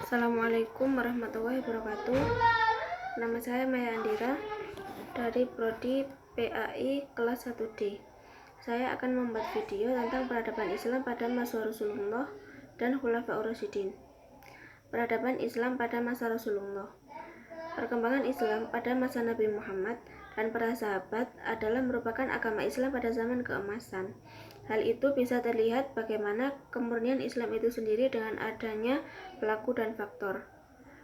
Assalamualaikum warahmatullahi wabarakatuh. Nama saya Maya Andira dari Prodi PAI kelas 1D. Saya akan membuat video tentang peradaban Islam pada masa Rasulullah dan Khulafaur Rasyidin. Peradaban Islam pada masa Rasulullah. Perkembangan Islam pada masa Nabi Muhammad dan para sahabat adalah merupakan agama Islam pada zaman keemasan. Hal itu bisa terlihat bagaimana kemurnian Islam itu sendiri dengan adanya pelaku dan faktor.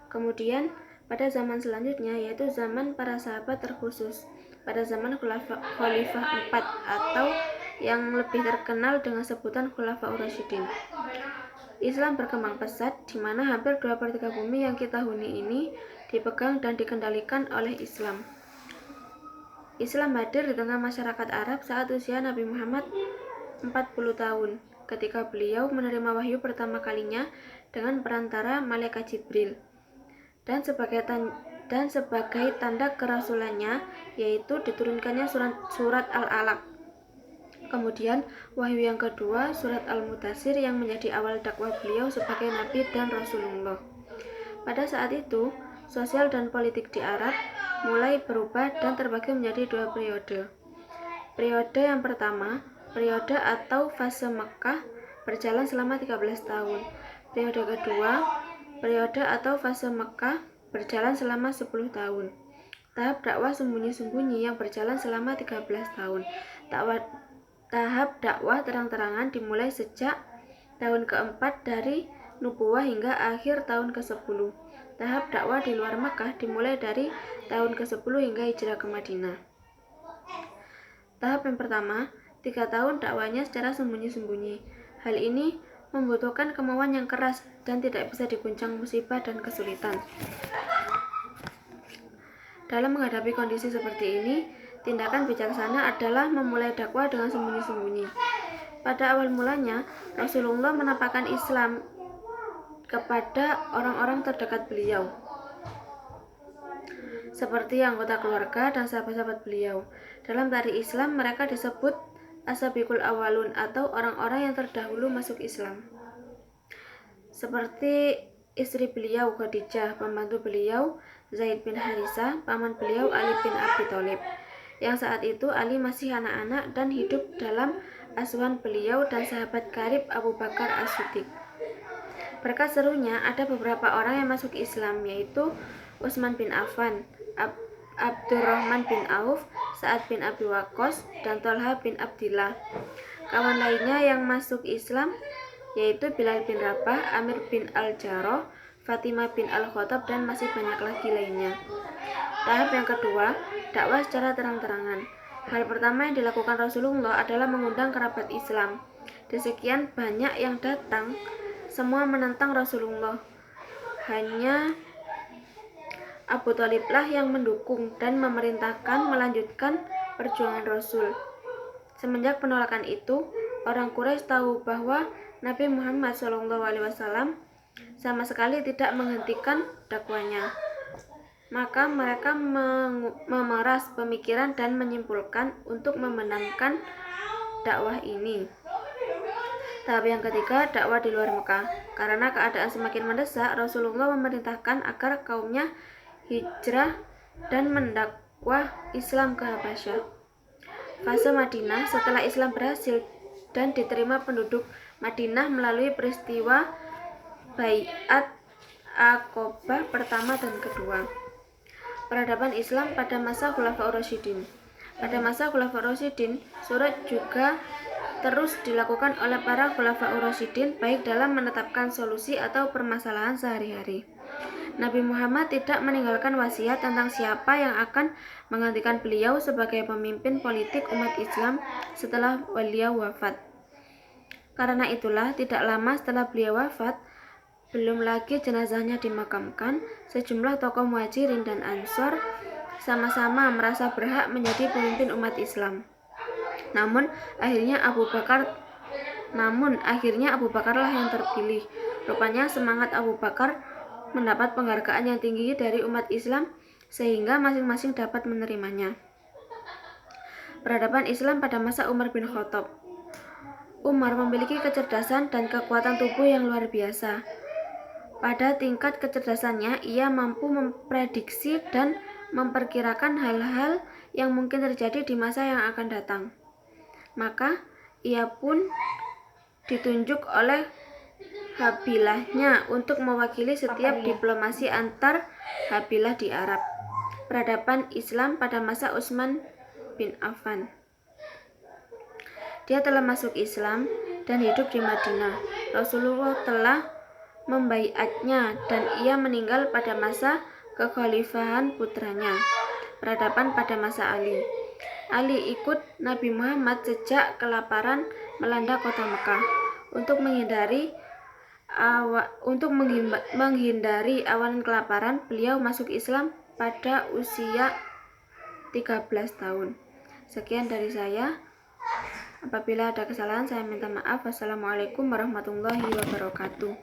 Kemudian, pada zaman selanjutnya yaitu zaman para sahabat terkhusus, pada zaman Khalifah 4 atau yang lebih terkenal dengan sebutan Khulafaur Rasyidin. Islam berkembang pesat di mana hampir 2/3 bumi yang kita huni ini dipegang dan dikendalikan oleh Islam. Islam hadir di tengah masyarakat Arab saat usia Nabi Muhammad 40 tahun, ketika beliau menerima wahyu pertama kalinya dengan perantara malaikat Jibril, dan sebagai tanda kerasulannya, yaitu diturunkannya surat Al-Alaq. Kemudian wahyu yang kedua, surat Al-Mudaththir, yang menjadi awal dakwah beliau sebagai Nabi dan Rasulullah. Pada saat itu, sosial dan politik di Arab mulai berubah dan terbagi menjadi dua periode. Periode yang pertama, periode atau fase Mekkah, berjalan selama 13 tahun. Periode kedua, periode atau fase Mekkah, berjalan selama 10 tahun. Tahap dakwah sembunyi-sembunyi yang berjalan selama 13 tahun. Tahap dakwah terang-terangan dimulai sejak tahun keempat dari nubuwah hingga akhir tahun ke-10. Tahap dakwah di luar Mekkah dimulai dari tahun ke-10 hingga hijrah ke Madinah. Tahap yang pertama, 3 tahun dakwanya secara sembunyi-sembunyi. Hal ini membutuhkan kemauan yang keras dan tidak bisa diguncang musibah dan kesulitan. Dalam menghadapi kondisi seperti ini, tindakan bijaksana adalah memulai dakwah dengan sembunyi-sembunyi. Pada awal mulanya, Rasulullah menampakkan Islam kepada orang-orang terdekat beliau, seperti anggota keluarga dan sahabat-sahabat beliau. Dalam tarikh Islam, mereka disebut as-sabiqul awwalun atau orang-orang yang terdahulu masuk Islam. Seperti istri beliau Khadijah, pembantu beliau Zaid bin Harithah, paman beliau Ali bin Abi Thalib, yang saat itu Ali masih anak-anak dan hidup dalam asuhan beliau, dan sahabat karib Abu Bakar As-Siddiq. Berkat serunya ada beberapa orang yang masuk Islam, yaitu Utsman bin Affan, Abdurrahman bin Auf, Sa'ad bin Abi Waqqas, dan Thalhah bin Abdillah. Kawan lainnya yang masuk Islam yaitu Bilal bin Rabah, Amir bin Al-Jarrah, Fatimah bin Al-Khattab, dan masih banyak lagi lainnya. Tahap yang kedua, dakwah secara terang-terangan. Hal pertama yang dilakukan Rasulullah adalah mengundang kerabat Islam. Di sekian banyak yang datang, semua menentang Rasulullah. Hanya Abu Thaliblah yang mendukung dan memerintahkan melanjutkan perjuangan Rasul. Semenjak penolakan itu, orang Quraisy tahu bahwa Nabi Muhammad SAW sama sekali tidak menghentikan dakwanya. Maka mereka memeras pemikiran dan menyimpulkan untuk memenangkan dakwah ini. Tahap yang ketiga, dakwah di luar Mekah. Karena keadaan semakin mendesak, Rasulullah memerintahkan agar kaumnya hijrah dan mendakwah Islam ke Habasyah. Fase Madinah. Setelah Islam berhasil dan diterima penduduk Madinah melalui peristiwa Bai'at Aqobah pertama dan kedua. Peradaban Islam pada masa Khulafaur Rasyidin. Pada masa Khulafaur Rasyidin, surat juga terus dilakukan oleh para Khulafaur Rasyidin, baik dalam menetapkan solusi atau permasalahan sehari-hari. Nabi Muhammad tidak meninggalkan wasiat tentang siapa yang akan menggantikan beliau sebagai pemimpin politik umat Islam setelah beliau wafat. Karena itulah, tidak lama setelah beliau wafat, belum lagi jenazahnya dimakamkan, sejumlah tokoh Muhajirin dan Ansor sama-sama merasa berhak menjadi pemimpin umat Islam. Namun akhirnya Abu Bakarlah yang terpilih. Rupanya semangat Abu Bakar mendapat penghargaan yang tinggi dari umat Islam sehingga masing-masing dapat menerimanya. Peradaban Islam pada masa Umar bin Khattab. Umar memiliki kecerdasan dan kekuatan tubuh yang luar biasa. Pada tingkat kecerdasannya, ia mampu memprediksi dan memperkirakan hal-hal yang mungkin terjadi di masa yang akan datang. Maka, ia pun ditunjuk oleh kabilahnya untuk mewakili setiap diplomasi antar kabilah di Arab. Peradaban Islam pada masa Utsman bin Affan. Dia telah masuk Islam dan hidup di Madinah. Rasulullah telah membaiatnya dan ia meninggal pada masa kekhalifahan putranya. Peradaban pada masa Ali. Ali ikut Nabi Muhammad sejak kelaparan melanda kota Mekah. Untuk menghindari awan kelaparan, beliau masuk Islam pada usia 13 tahun. Sekian dari saya. Apabila ada kesalahan, saya minta maaf. Wassalamualaikum warahmatullahi wabarakatuh.